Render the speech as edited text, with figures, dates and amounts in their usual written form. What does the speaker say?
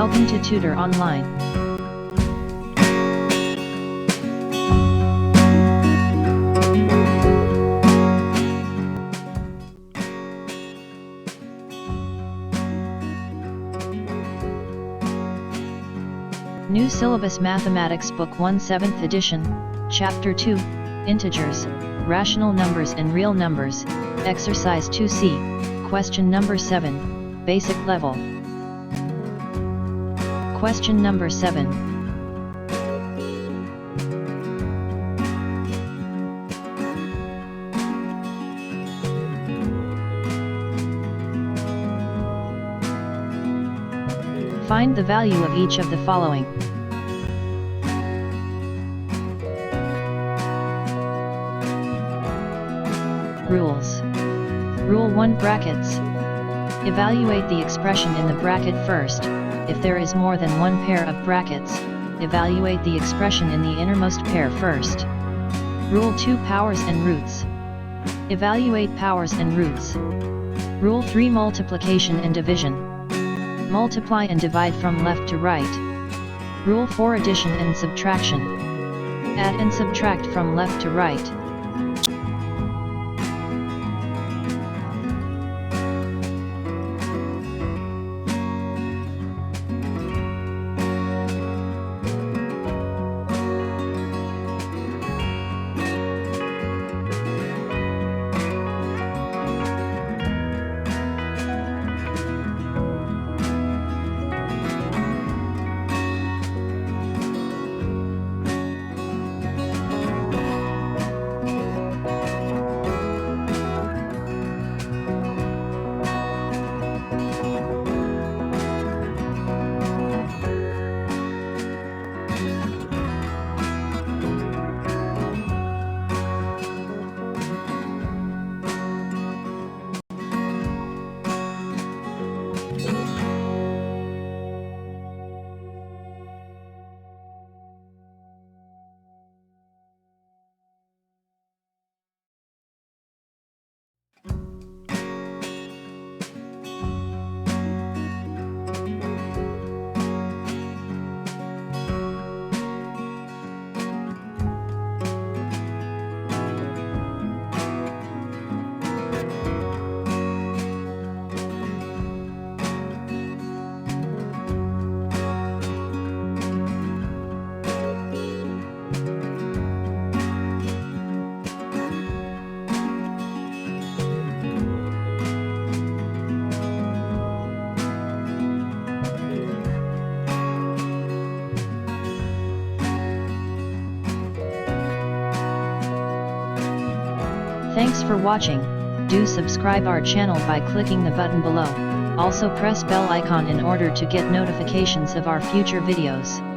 Welcome to Tutor Online. New Syllabus Mathematics Book 1 7th edition, Chapter 2, Integers, Rational Numbers and Real Numbers, Exercise 2C, Question number 7, Basic Level. Question number 7. Find the value of each of the following. Rules. Rule 1 Brackets. Evaluate the expression in the bracket first. If there is more than one pair of brackets, evaluate the expression in the innermost pair first. Rule 2 Powers and roots. Evaluate powers and roots. Rule 3 Multiplication and division. Multiply and divide from left to right. Rule 4 Addition and subtraction. Add and subtract from left to right. Thanks for watching. Do subscribe our channel by clicking the button below. Also press bell icon in order to get notifications of our future videos.